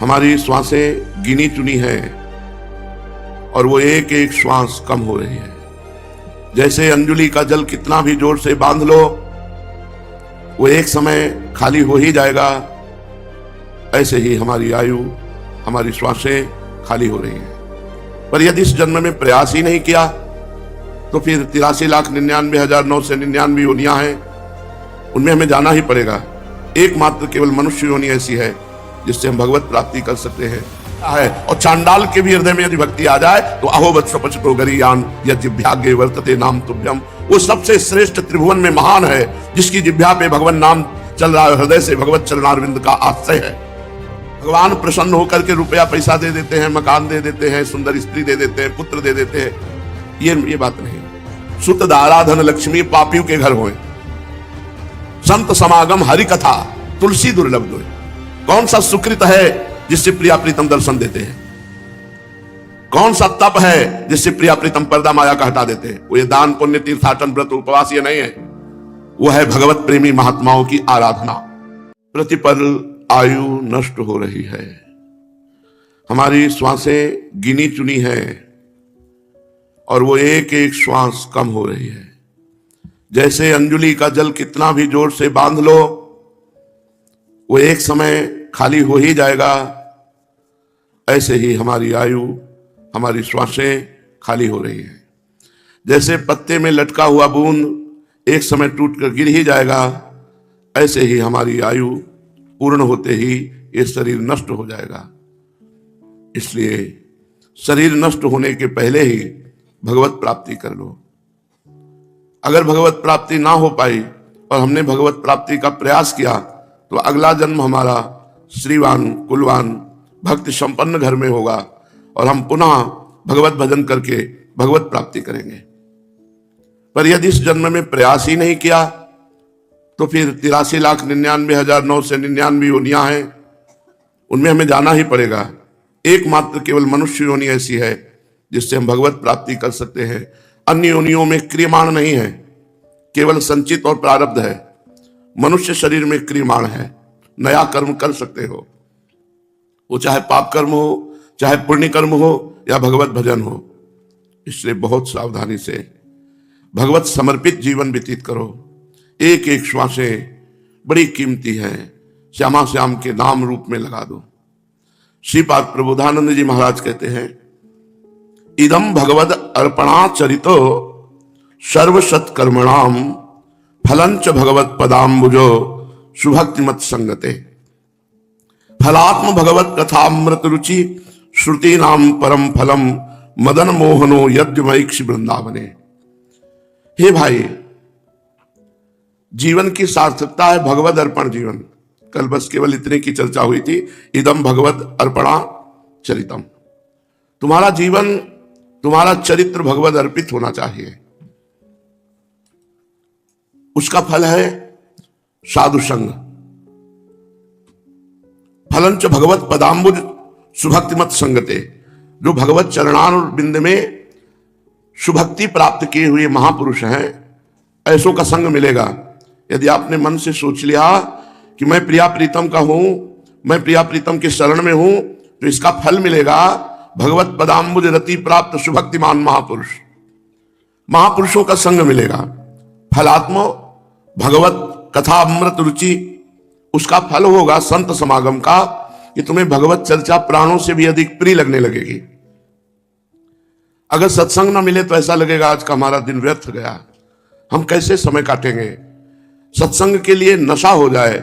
हमारी श्वासें गिनी चुनी है और वो एक एक श्वास कम हो रही है। जैसे अंजुलि का जल कितना भी जोर से बांध लो वो एक समय खाली हो ही जाएगा, ऐसे ही हमारी आयु, हमारी श्वासें खाली हो रही हैं। पर यदि इस जन्म में प्रयास ही नहीं किया तो फिर 83,99,999 योनियां हैं, उनमें हमें जाना ही पड़ेगा। एकमात्र केवल मनुष्य योनि ऐसी है जिससे हम भगवत प्राप्ति कर सकते हैं। और चांडाल के भी हृदय में यदि भक्ति आ जाए तो अहो वत्स पचतो गरीयान यज्ञभाग्य वर्तते नाम तुभ्यम, वो सबसे श्रेष्ठ त्रिभुवन में महान है जिसकी जिह्वा पे भगवान नाम चल रहा है, हृदय से भगवत चरणारविंद का आश्रय है। भगवान प्रसन्न होकर के रुपया पैसा दे देते हैं, मकान दे देते हैं, सुंदर स्त्री दे देते हैं, पुत्र दे देते हैं, ये बात नहीं। सुत दारा धन लक्ष्मी पापियों के घर होए, संत समागम हरि कथा तुलसी दुर्लभ दोए। कौन सा सुकृत है जिससे प्रिया प्रीतम दर्शन देते हैं? कौन सा तप है जिससे प्रिया प्रीतम पर्दा माया का हटा देते हैं? वो ये दान पुण्य तीर्थाटन व्रत उपवास ये नहीं है, वो है भगवत प्रेमी महात्माओं की आराधना। प्रतिपल आयु नष्ट हो रही है, हमारी श्वासें गिनी चुनी है और वो एक एक श्वास कम हो रही है। जैसे अंजुलि का जल कितना भी जोर से बांध लो वो एक समय खाली हो ही जाएगा, ऐसे ही हमारी आयु, हमारी श्वासें खाली हो रही है। जैसे पत्ते में लटका हुआ बूंद एक समय टूटकर गिर ही जाएगा, ऐसे ही हमारी आयु पूर्ण होते ही ये शरीर नष्ट हो जाएगा। इसलिए शरीर नष्ट होने के पहले ही भगवत प्राप्ति कर लो। अगर भगवत प्राप्ति ना हो पाई और हमने भगवत प्राप्ति का प्रयास किया तो अगला जन्म हमारा श्रीवान कुलवान भक्ति संपन्न घर में होगा और हम पुनः भगवत भजन करके भगवत प्राप्ति करेंगे। पर यदि इस जन्म में प्रयास ही नहीं किया तो फिर 83,99,999 योनियां हैं, उनमें हमें जाना ही पड़ेगा। एकमात्र केवल मनुष्य योनि ऐसी है जिससे हम भगवत प्राप्ति कर सकते हैं। अन्य योनियों में क्रियमाण नहीं है, केवल संचित और प्रारब्ध है। मनुष्य शरीर में क्रियमाण है, नया कर्म कर सकते हो, वो चाहे पाप कर्म हो, चाहे पुण्य कर्म हो या भगवत भजन हो। इसलिए बहुत सावधानी से भगवत समर्पित जीवन व्यतीत करो। एक एक श्वासें बड़ी कीमती है, श्यामा श्याम के नाम रूप में लगा दो। श्रीपाद प्रबोधानंद जी महाराज कहते हैं, इदम भगवद अर्पणाचरितो सर्वसत कर्मणाम फलंच भगवत पदाम्बुजो सुभक्तिमत संगते। फलात्म भगवत कथामृत रुचि श्रुति नाम परम फलम मदन मोहनो यज्ञमयक्षि वृंदावने। हे भाई, जीवन की सार्थकता है भगवद अर्पण जीवन। कल बस केवल इतने की चर्चा हुई थी, इदम भगवद अर्पणा चरितम। तुम्हारा जीवन, तुम्हारा चरित्र भगवद अर्पित होना चाहिए। उसका फल है साधु संग। फलंच भगवत पदाम्बुज सुभक्तिमत संगते। जो भगवत चरणार बिंद में सुभक्ति प्राप्त किए हुए महापुरुष हैं, ऐसों का संग मिलेगा। यदि आपने मन से सोच लिया कि मैं प्रिया प्रीतम का हूं, मैं प्रिया प्रीतम के शरण में हूं, तो इसका फल मिलेगा भगवत पदाम्बुज रति प्राप्त सुभक्तिमान महापुरुष। महापुरुषों का संग मिलेगा। फलात्म भगवत कथा अमृत रुचि, उसका फल होगा संत समागम का कि तुम्हें भगवत चर्चा प्राणों से भी अधिक प्रिय लगने लगेगी। अगर सत्संग ना मिले तो ऐसा लगेगा आज का हमारा दिन व्यर्थ गया, हम कैसे समय काटेंगे। सत्संग के लिए नशा हो जाए,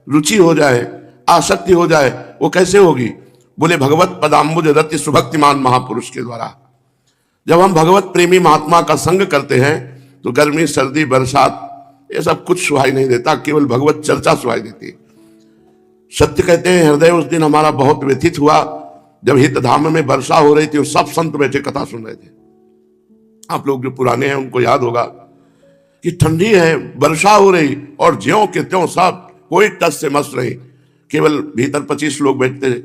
रुचि हो जाए, आसक्ति हो जाए, वो कैसे होगी? बोले भगवत पदाम्बुज रति सुभक्तिमान महापुरुष के द्वारा। जब हम भगवत प्रेमी महात्मा का संग करते हैं तो गर्मी सर्दी बरसात ये सब कुछ सुहाई नहीं देता, केवल भगवत चर्चा सुहाई देती। सत्य कहते हैं, हृदय उस दिन हमारा बहुत व्यथित हुआ जब हित धाम में वर्षा हो रही थी और सब संत बैठे कथा सुन रहे थे। आप लोग जो पुराने हैं उनको याद होगा कि ठंडी है, वर्षा हो रही और ज्यों के त्यों सब कोई टस से मस्त रही। केवल भीतर 25 लोग बैठते थे,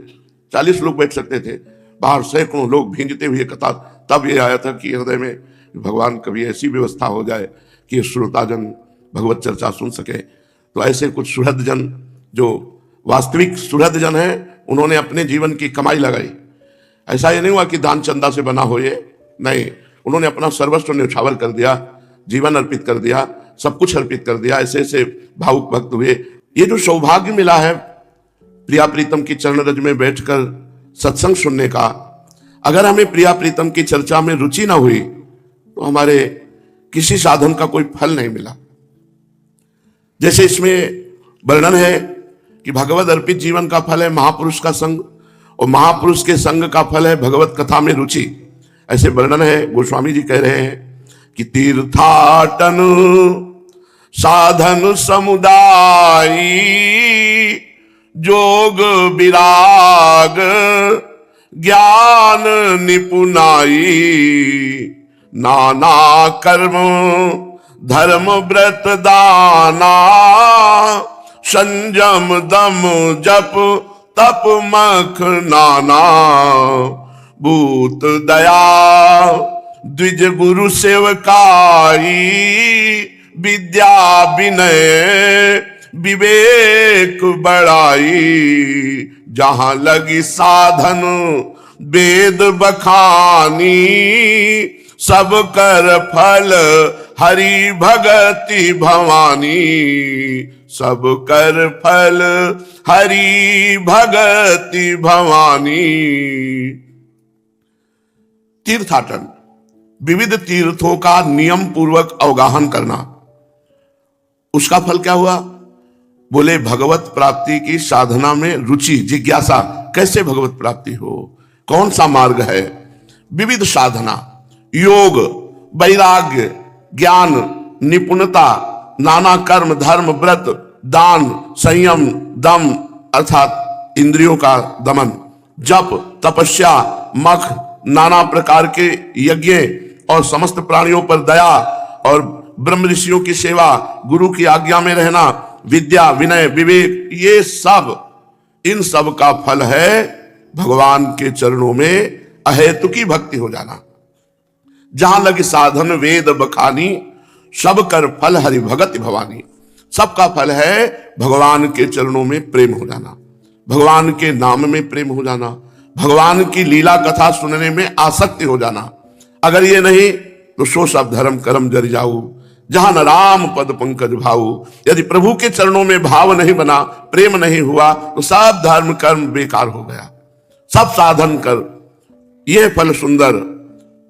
40 लोग बैठ सकते थे, बाहर सैकड़ों लोग भींजते हुए कथा। तब ये आया था कि हृदय में भगवान कभी ऐसी व्यवस्था हो जाए कि श्रोताजन भगवत चर्चा सुन सके। तो ऐसे कुछ सुहृद जन, जो वास्तविक सुहृद जन है, उन्होंने अपने जीवन की कमाई लगाई। ऐसा ही नहीं हुआ कि दान चंदा से बना हो ये, नहीं, उन्होंने अपना सर्वस्व न्यौछावर कर दिया, जीवन अर्पित कर दिया, सब कुछ अर्पित कर दिया। ऐसे ऐसे भावुक भक्त हुए। ये जो सौभाग्य मिला है प्रिया प्रीतम की चरण रज में बैठकर सत्संग सुनने का, अगर हमें प्रिया प्रीतम की चर्चा में रुचि ना हुई तो हमारे किसी साधन का कोई फल नहीं मिला। जैसे इसमें वर्णन है कि भगवत अर्पित जीवन का फल है महापुरुष का संग, और महापुरुष के संग का फल है भगवत कथा में रुचि। ऐसे वर्णन है, गोस्वामी जी कह रहे हैं कि तीर्थाटन साधन समुदाय जोग विराग ज्ञान निपुणाई नाना कर्म धर्म व्रत दाना संयम दम जप तप मख नाना भूत दया द्विज गुरु सेवकाई विद्या विनय विवेक बड़ाई जहां लगी साधन वेद बखानी सब कर फल हरि भगति भवानी सब कर फल हरि भगति भवानी। तीर्थाटन विविध तीर्थों का नियम पूर्वक अवगाहन करना, उसका फल क्या हुआ? बोले भगवत प्राप्ति की साधना में रुचि, जिज्ञासा, कैसे भगवत प्राप्ति हो, कौन सा मार्ग है, विविध साधना, योग, वैराग्य, ज्ञान, निपुणता, नाना कर्म धर्म व्रत दान संयम दम अर्थात इंद्रियों का दमन, जप तपस्या मख, नाना प्रकार के यज्ञ और समस्त प्राणियों पर दया और ब्रह्म ऋषियों की सेवा, गुरु की आज्ञा में रहना, विद्या विनय विवेक, ये सब, इन सब का फल है भगवान के चरणों में अहेतुकी भक्ति हो जाना। जहां लगे साधन वेद बखानी सब कर फल हरि भगति भवानी। सबका फल है भगवान के चरणों में प्रेम हो जाना, भगवान के नाम में प्रेम हो जाना, भगवान की लीला कथा सुनने में आसक्ति हो जाना। अगर ये नहीं तो सो सब धर्म कर्म जरि जाऊ, जहां न राम पद पंकज भाऊ। यदि प्रभु के चरणों में भाव नहीं बना, प्रेम नहीं हुआ, तो सब धर्म कर्म बेकार हो गया, सब साधन कर, यह फल सुंदर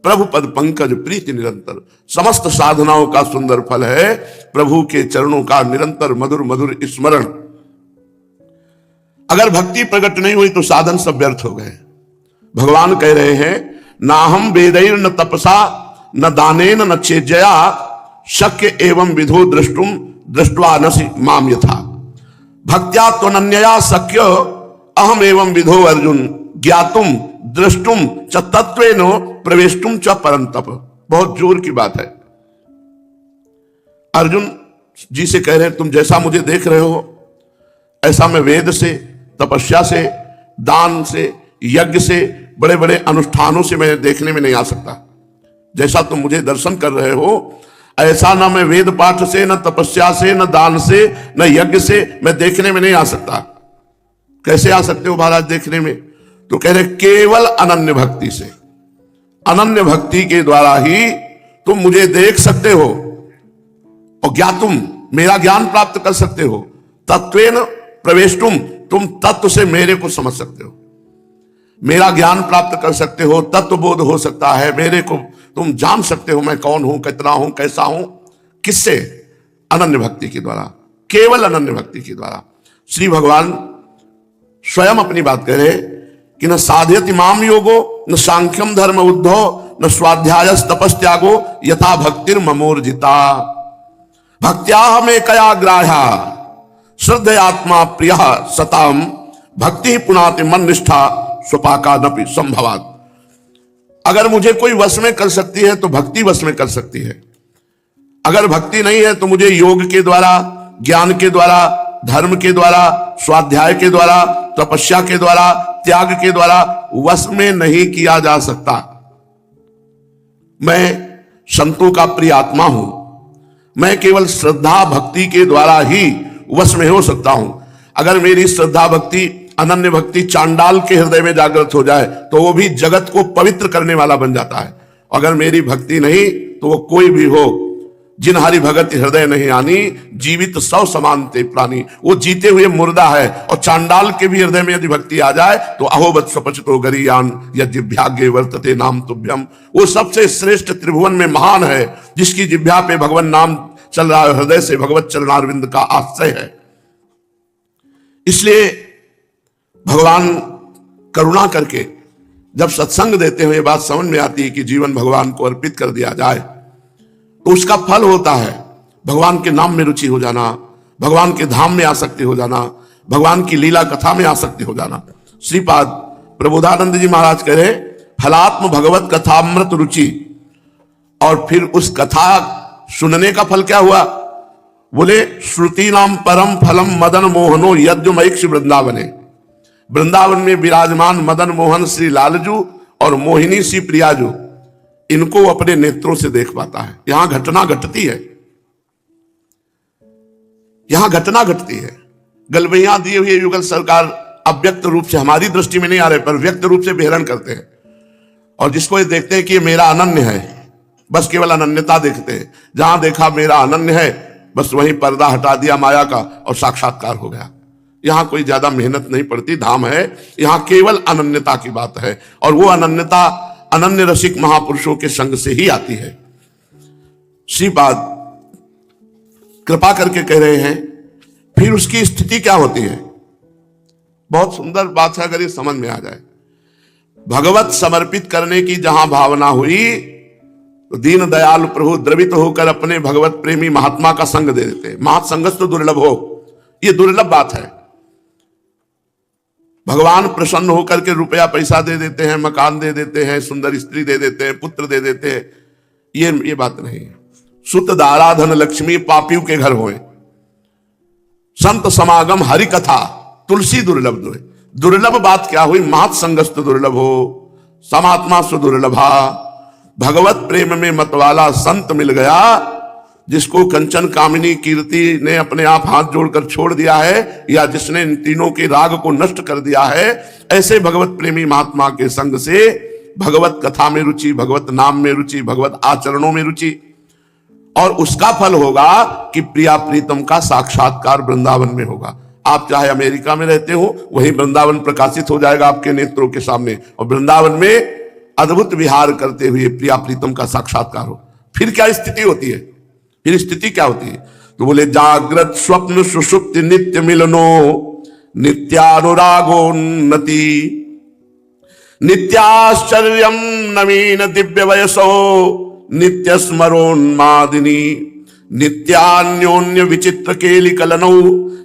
प्रभु पद पंकज प्रीति निरंतर। समस्त साधनाओं का सुंदर फल है प्रभु के चरणों का निरंतर मधुर मधुर स्मरण। अगर भक्ति प्रकट नहीं हुई तो साधन सब व्यर्थ हो गए। भगवान कह रहे हैं ना हम वेदैर न तपसा न दानेन न चेज्जया शक्य एवं विधो द्रष्टुम दृष्ट्वा नसि माम यथा भक्त्या त्वनन्यया शक्य अहम एवं विधो अर्जुन ज्ञातुम दृष्टुम च तत्वेन प्रवेष्टुम च परंतप। बहुत जोर की बात है। अर्जुन जी से कह रहे हैं तुम जैसा मुझे देख रहे हो ऐसा मैं वेद से तपस्या से दान से यज्ञ से बड़े बड़े अनुष्ठानों से मैं देखने में नहीं आ सकता। जैसा तुम मुझे दर्शन कर रहे हो ऐसा ना मैं वेद पाठ से न तपस्या से न दान से न यज्ञ से मैं देखने में नहीं आ सकता। कैसे आ सकते हो महाराज देखने में? तो कह रहे केवल अनन्य भक्ति से, अनन्य भक्ति के द्वारा ही तुम मुझे देख सकते हो और ज्ञातुम मेरा ज्ञान प्राप्त कर सकते हो, तत्वेन प्रवेष्टुम तुम तत्व से मेरे को समझ सकते हो, मेरा ज्ञान प्राप्त कर सकते हो, तत्व बोध हो सकता है, मेरे को तुम जान सकते हो मैं कौन हूं, कितना हूं, कैसा हूं। किससे? अनन्य भक्ति के द्वारा, केवल अनन्य भक्ति के द्वारा। श्री भगवान स्वयं अपनी बात कह रहे कि न साधयति माम योगो न सांख्यम धर्म उद्धो न स्वाध्यायस तपस्त्यागो यथा भक्तिर ममोर्जिता भक्त्या हमें कया ग्राह्या श्रद्धयात्मा प्रिय सताम भक्ति पुनाति मन निष्ठा स्वपाका नपि संभवात। अगर मुझे कोई वश में कर सकती है तो भक्ति वश में कर सकती है। अगर भक्ति नहीं है तो मुझे योग के द्वारा, ज्ञान के द्वारा, धर्म के द्वारा, स्वाध्याय के द्वारा, तपस्या के द्वारा, त्याग के द्वारा वश में नहीं किया जा सकता। मैं संतों का प्रिय आत्मा हूं, मैं केवल श्रद्धा भक्ति के द्वारा ही वश में हो सकता हूं। अगर मेरी श्रद्धा भक्ति अनन्य भक्ति चांडाल के हृदय में जागृत हो जाए तो वो भी जगत को पवित्र करने वाला बन जाता है। अगर मेरी भक्ति नहीं तो वो कोई भी हो, जिन हरि भगत हृदय नहीं आनी, जीवित सौ समान ते प्राणी, वो जीते हुए मुर्दा है। और चांडाल के भी हृदय में यदि भक्ति आ जाए तो अहोबत स्वपचतो गरीयान यदि भाग्य वर्तते नाम तुभ्यम, वो सबसे श्रेष्ठ त्रिभुवन में महान है जिसकी जिह्वा पे भगवान नाम चल रहा है, हृदय से भगवत चरणारविंद का आश्रय है। इसलिए भगवान करुणा करके जब सत्संग देते हुए बात समझ में आती है कि जीवन भगवान को अर्पित कर दिया जाए तो उसका फल होता है भगवान के नाम में रुचि हो जाना, भगवान के धाम में आसक्ति हो जाना, भगवान की लीला कथा में आसक्ति हो जाना। श्रीपाद प्रबोधानंद जी महाराज कह रहे फलात्म भगवत कथामृत रुचि, और फिर उस कथा सुनने का फल क्या हुआ? बोले श्रुति नाम परम फलम मदन मोहनो यज्ञमैक्ष वृंदावने, वृंदावन में विराजमान मदन मोहन श्री लालजू और मोहिनी श्री प्रियाजू, इनको अपने नेत्रों से देख पाता है। यहां घटना घटती है, यहां घटना घटती है। गलबैया दिए हुए युगल सरकार अव्यक्त रूप से हमारी दृष्टि में नहीं आ रहे पर व्यक्त रूप से बेहरण करते हैं, और जिसको ये देखते हैं कि ये मेरा अनन्य है, बस केवल अनन्यता देखते हैं। जहां देखा मेरा अनन्य है, बस वहीं पर्दा हटा दिया माया का और साक्षात्कार हो गया। यहां कोई ज्यादा मेहनत नहीं पड़ती, धाम है, यहां केवल अनन्यता की बात है, और वो अनन्यता अनन्य रसिक महापुरुषों के संग से ही आती है। श्रीपाद कृपा करके कह रहे हैं फिर उसकी स्थिति क्या होती है? बहुत सुंदर बात है अगर ये समझ में आ जाए। भगवत समर्पित करने की जहां भावना हुई तो दीन दयाल प्रभु द्रवित होकर अपने भगवत प्रेमी महात्मा का संग दे देते। महासंगस तो दुर्लभ हो, ये दुर्लभ बात है। भगवान प्रसन्न होकर के रुपया पैसा दे देते हैं, मकान दे देते हैं, सुंदर स्त्री दे देते हैं, पुत्र दे देते हैं, ये बात नहीं है। सुत दाराधन लक्ष्मी पापियों के घर होए, संत समागम हरि कथा तुलसी दुर्लभ दुए। दुर्लभ बात क्या हुई? महत संगस्त दुर्लभ हो, समात्मा सुदुर्लभा। भगवत प्रेम में मतवाला संत मिल गया जिसको कंचन कामिनी कीर्ति ने अपने आप हाथ जोड़कर छोड़ दिया है, या जिसने इन तीनों के राग को नष्ट कर दिया है। ऐसे भगवत प्रेमी महात्मा के संग से भगवत कथा में रुचि, भगवत नाम में रुचि, भगवत आचरणों में रुचि, और उसका फल होगा कि प्रिया प्रीतम का साक्षात्कार वृंदावन में होगा। आप चाहे अमेरिका में रहते हो, वहीं वृंदावन प्रकाशित हो जाएगा आपके नेत्रों के सामने, और वृंदावन में अद्भुत विहार करते हुए प्रिया प्रीतम का साक्षात्कार हो। फिर क्या स्थिति होती है? फिर स्थिति क्या होती है? तो बोले जागृत स्वप्न सुषुप्ति नित्य मिलनो नित्यानुरागोन्नति नित्याश्चर्यम नवीन दिव्य वयसो नित्य स्मरोन्मादिनी नित्यान्योन्य विचित्र केलि कलनौ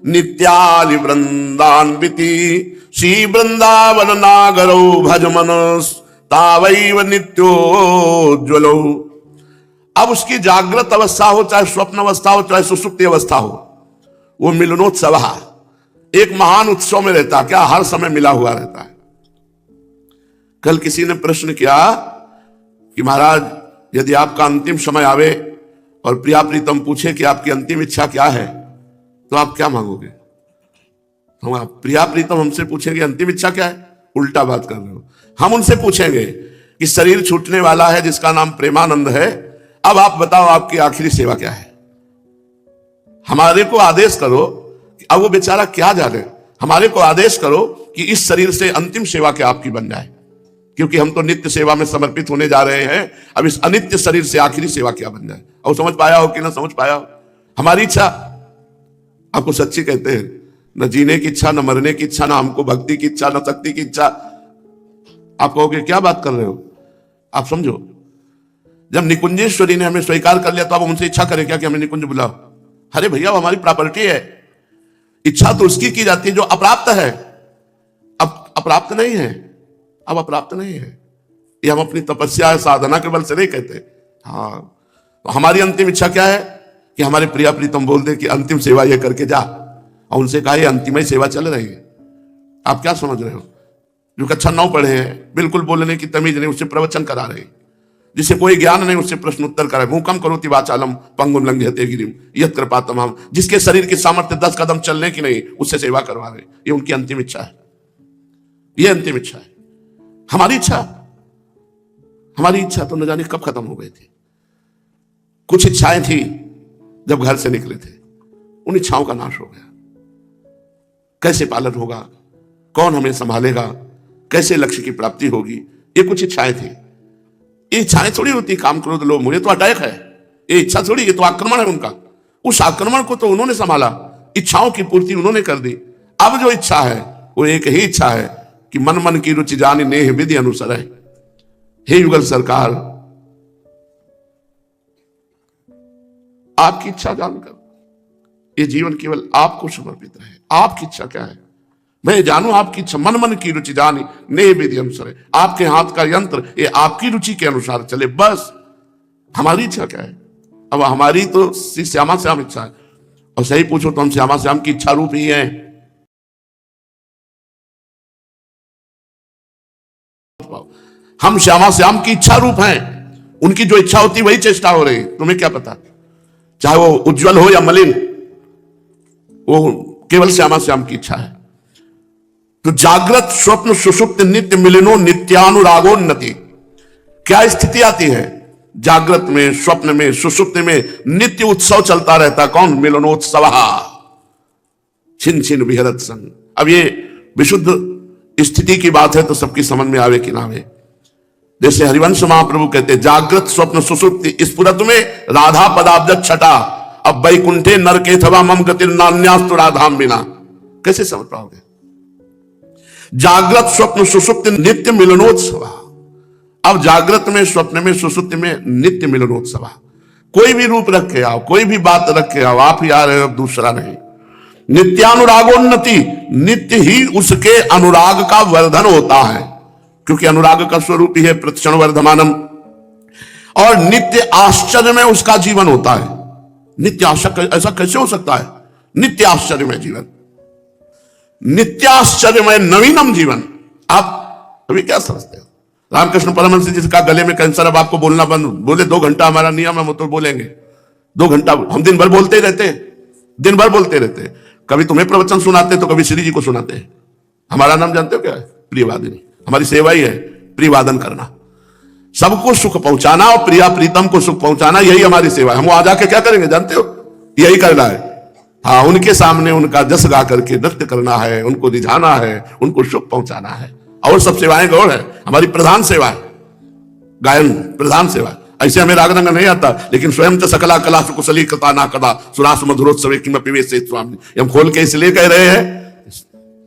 नित्यालि वृंदान्विति श्री वृंदावन नागरौ भजमन तावैव नित्योज्वलो। अब उसकी जागृत अवस्था हो, चाहे स्वप्न अवस्था हो, चाहे सुषुप्ति अवस्था हो, वो मिलनोत्सव एक महान उत्सव में रहता। क्या हर समय मिला हुआ रहता है? कल किसी ने प्रश्न किया कि महाराज यदि आपका अंतिम समय आवे और प्रिया प्रीतम पूछे कि आपकी अंतिम इच्छा क्या है तो आप क्या मांगोगे? हम प्रिया प्रीतम हमसे पूछेंगे अंतिम इच्छा क्या है? उल्टा बात कर रहे हो। हम उनसे पूछेंगे कि शरीर छूटने वाला है जिसका नाम प्रेमानंद है, अब आप बताओ आपकी आखिरी सेवा क्या है? हमारे को आदेश करो। अब वो बेचारा क्या जाने, हमारे को आदेश करो कि इस शरीर से अंतिम सेवा क्या आपकी बन जाए, क्योंकि हम तो नित्य सेवा में समर्पित होने जा रहे हैं। अब इस अनित्य शरीर से आखिरी सेवा क्या बन जाए? और समझ पाया हो कि ना समझ पाया हो? हमारी इच्छा आपको सच्ची कहते हैं, न जीने की इच्छा, न मरने की इच्छा, न हमको भक्ति की इच्छा, न शक्ति की इच्छा। आप कहोगे क्या बात कर रहे हो? आप समझो, जब निकुंजेश्वरी ने हमें स्वीकार कर लिया तो अब उनसे इच्छा करें क्या कि हमें निकुंज बुलाओ? अरे भैया, वो हमारी प्रॉपर्टी है। इच्छा तो उसकी की जाती है जो अप्राप्त है। अब अप्राप्त नहीं है, अब अप्राप्त नहीं है। ये हम अपनी तपस्या साधना के बल से नहीं कहते। हाँ, तो हमारी अंतिम इच्छा क्या है कि हमारे प्रिया प्रीतम बोल दे कि अंतिम सेवा ये करके जा, और उनसे कहा ये अंतिम ही सेवा चल रही है। आप क्या समझ रहे हो? जो कक्षा 9 पढ़े हैं, बिल्कुल बोलने की तमीज नहीं, उससे प्रवचन करा रहे, जिसे कोई ज्ञान नहीं उससे प्रश्न उत्तर कराए। मूकम करोति वाचालम पंगुम लंघयते गिरिम यत् कृपातमहम। जिसके शरीर की सामर्थ्य 10 कदम चलने की नहीं, उससे सेवा करवा रहे। ये उनकी अंतिम इच्छा है। ये अंतिम इच्छा है। हमारी इच्छा तो न जाने कब खत्म हो गई थी। कुछ इच्छाएं थी जब घर से निकले थे, उन इच्छाओं का नाश हो गया। कैसे पालन होगा, कौन हमें संभालेगा, कैसे लक्ष्य की प्राप्ति होगी, ये कुछ इच्छाएं थी। ये इच्छाएं थोड़ी होती काम क्रोध लोभ मोह, ये तो अटैक है। ये इच्छा थोड़ी, ये तो आक्रमण है उनका। उस आक्रमण को तो उन्होंने संभाला, इच्छाओं की पूर्ति उन्होंने कर दी। अब जो इच्छा है वो एक ही इच्छा है कि मन मन की रुचि जानी नेह विधि अनुसर है। हे युगल सरकार, आपकी इच्छा जानकर ये जीवन केवल आपको समर्पित रहे। आपकी इच्छा क्या है मैं जानूं, आपकी इच्छा मन मन की रुचि जानी नेह विधि अनुसार है। आपके हाथ का यंत्र ये आपकी रुचि के अनुसार चले, बस। हमारी इच्छा क्या है? अब हमारी तो श्यामा श्याम इच्छा है, और सही पूछो तो हम श्यामा श्याम की इच्छा रूप ही है। हम श्यामा श्याम की इच्छा रूप हैं। उनकी जो इच्छा होती वही चेष्टा हो रही। तुम्हें क्या पता, चाहे वो उज्जवल हो या मलिन, वो केवल श्यामा श्याम की इच्छा है। तो जागृत स्वप्न सुषुप्त नित्य मिलनो नित्यानुरागोन्नति। क्या स्थिति आती है? जागृत में, स्वप्न में, सुषुप्त में नित्य उत्सव चलता रहता। कौन? मिलनोत्सव छिन छिन विहरत संग। अब ये विशुद्ध स्थिति की बात है तो सबकी समझ में आवे कि ना आवे। जैसे हरिवंश महाप्रभु कहते जागृत स्वप्न सुषुप्ति स्फुरत में राधा पदाब्ज छटा, अब वैकुंठे नरके थवा मम गतिर नान्यास्तु राधाम बिना। कैसे समझ पाओगे? जागृत स्वप्न सुषुप्ति नित्य मिलनोत्सव। अब जागृत में, स्वप्न में, सुषुप्ति में नित्य मिलनोत्सव। कोई भी रूप रख के आओ, कोई भी बात रख के आओ, आप ही आ रहे हो, अब दूसरा नहीं। नित्यानुरागोन्नति, नित्य ही उसके अनुराग का वर्धन होता है, क्योंकि अनुराग का स्वरूप ही है प्रतिक्षण वर्धमानम। और नित्य आश्चर्य में उसका जीवन होता है। नित्य आश्चर्य, ऐसा कैसे हो सकता है? नित्य आश्चर्य में जीवन, नित्याश्चर्यमय नवीनम जीवन। आप अभी क्या समझते हो? रामकृष्ण परमहंस जिसका गले में कैंसर, अब आपको बोलना बंद, बोले 2 घंटा हमारा नियम है, वो तो बोलेंगे 2 घंटा। हम दिन भर बोलते ही रहते, दिन भर बोलते रहते। कभी तुम्हें प्रवचन सुनाते तो कभी श्री जी को सुनाते। हमारा नाम जानते हो क्या है? प्रियवादिनी। हमारी सेवा ही है प्रियवादन करना, सबको सुख पहुंचाना और प्रिया प्रीतम को सुख पहुंचाना, यही हमारी सेवा है। हम वहां जाके क्या करेंगे जानते हो? यही करना है। हाँ, उनके सामने उनका जस गा करके नृत्य करना है, उनको रिझाना है, उनको सुख पहुंचाना है। और सब सेवाएं गौड़ है, हमारी प्रधान सेवा है गायन, प्रधान सेवा। ऐसे हमें राग रंग नहीं आता, लेकिन स्वयं तो सकला कला सुकुशली कृता ना कदा सुरास मधुरोत्सव किमपि वे से स्वामी। हम खोल के इसलिए कह रहे हैं,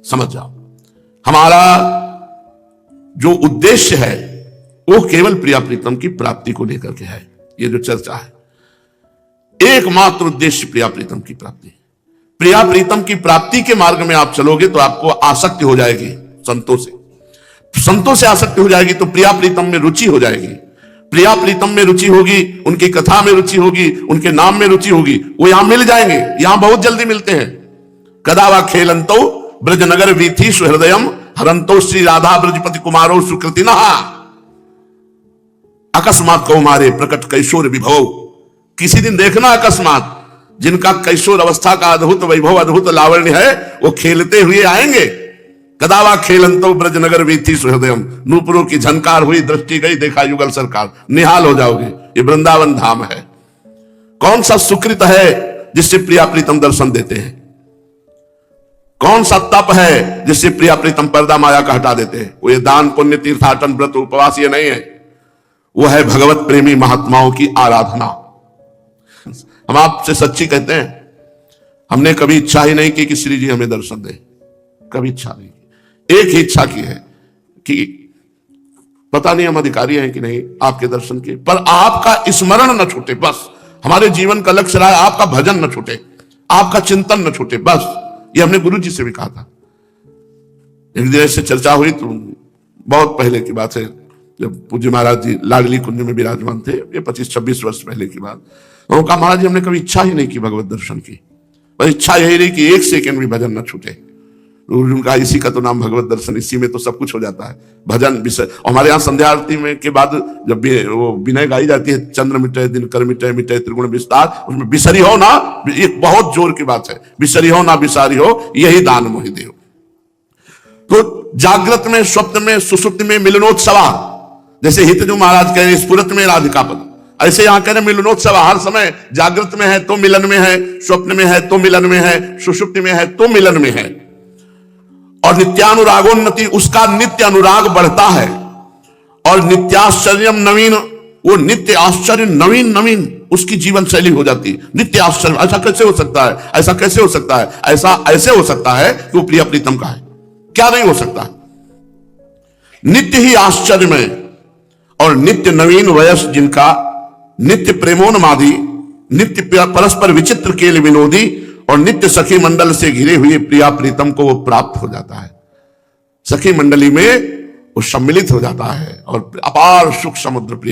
समझ जाओ। हमारा जो उद्देश्य है वो केवल प्रिया प्रीतम की प्राप्ति को लेकर के है। ये जो चर्चा है, एकमात्र उद्देश्य प्रिया प्रीतम की प्राप्ति। प्रिया प्रीतम की प्राप्ति के मार्ग में आप चलोगे तो आपको आसक्ति हो जाएगी संतों से, संतों से आसक्ति हो जाएगी तो प्रिया प्रीतम में रुचि हो जाएगी। प्रिया प्रीतम में रुचि होगी, उनकी कथा में रुचि होगी, उनके नाम में रुचि होगी, वो यहां मिल जाएंगे, यहां बहुत जल्दी मिलते हैं। कदावा खेलंतो ब्रजनगर वीथी सुहृदयम हरंतो श्री राधा ब्रजपति कुमारो सुकृति नहा अकस्मात कौमारे प्रकट कैशोर विभव। किसी दिन देखना अकस्मात जिनका कैशोर अवस्था का अद्भुत वैभव, अद्भुत लावण्य है, वो खेलते हुए आएंगे। कदावा खेलंतो ब्रजनगर वीथी सुहृदयम। नूपुरों की झनकार हुई, दृष्टि गई, देखा युगल सरकार, निहाल हो जाओगे। ये वृंदावन धाम है। कौन सा सुकृत है जिससे प्रिया प्रीतम दर्शन देते हैं? कौन सा तप है जिससे प्रिया प्रीतम पर्दा माया का हटा देते हैं? वो ये दान पुण्य तीर्थाटन व्रत उपवास ये नहीं है, वो है भगवत प्रेमी महात्माओं की आराधना। हम आपसे सच्ची कहते हैं, हमने कभी इच्छा ही नहीं की कि श्री जी हमें दर्शन दे, कभी इच्छा नहीं की। एक ही इच्छा की है कि पता नहीं हम अधिकारी हैं कि नहीं आपके दर्शन के, पर आपका स्मरण न छूटे। बस हमारे जीवन का लक्ष्य रहा है आपका भजन न छूटे, आपका चिंतन न छूटे। बस ये हमने गुरु जी से भी कहा था। एक दिन ऐसे चर्चा हुई तो बहुत पहले की बात है, जब पूज्य महाराज जी लाडली कुंज में विराजमान थे, ये 25-26 वर्ष पहले की बात। उन्होंने कहा महाराज जी हमने कभी इच्छा ही नहीं की भगवत दर्शन की, बस इच्छा यही रही कि 1 सेकंड भी भजन न छूटे। उनका इसी का तो नाम भगवत दर्शन, इसी में तो सब कुछ हो जाता है। भजन विषय हमारे यहाँ संध्या आरती में के बाद जब वो विनय गाई जाती है, चंद्र मिटे दिनकर मिटे मिटे त्रिगुण विस्तार, उसमें बिसरी हो ना, एक बहुत जोर की बात है, बिसरी हो ना बिसारी हो, यही दान मोहि देव। तो जागृत में, स्वप्न में, सुषुप्ति में मिलनोत्सवा, जैसे हितजू महाराज कह रहे स्फुरत में राधिका पद, ऐसे यहां कह रहे मिलनोत्सव। हर समय जागृत में है तो मिलन में है, स्वप्न में है तो मिलन में है, सुषुप्ति में है तो मिलन में है। और नित्यानुरागोन्नति, उसका नित्य अनुराग बढ़ता है। और नित्याश्चर्यम नवीन, वो नित्य आश्चर्य नवीन नवीन उसकी जीवन शैली हो जाती। नित्य आश्चर्य, ऐसा कैसे हो सकता है, ऐसा कैसे हो सकता है, ऐसा ऐसे हो सकता है कि वो प्रिय प्रीतम का है, क्या नहीं हो सकता। नित्य ही आश्चर्य में और नित्य नवीन वयस, जिनका नित्य प्रेमोन्मादी, नित्य परस्पर विचित्र केल विनोदी और नित्य सखी मंडल से घिरे हुए प्रिया प्रीतम को वो प्राप्त हो जाता है। सखी मंडली में वो सम्मिलित हो जाता है और अपार सुख समुद्र प्रिया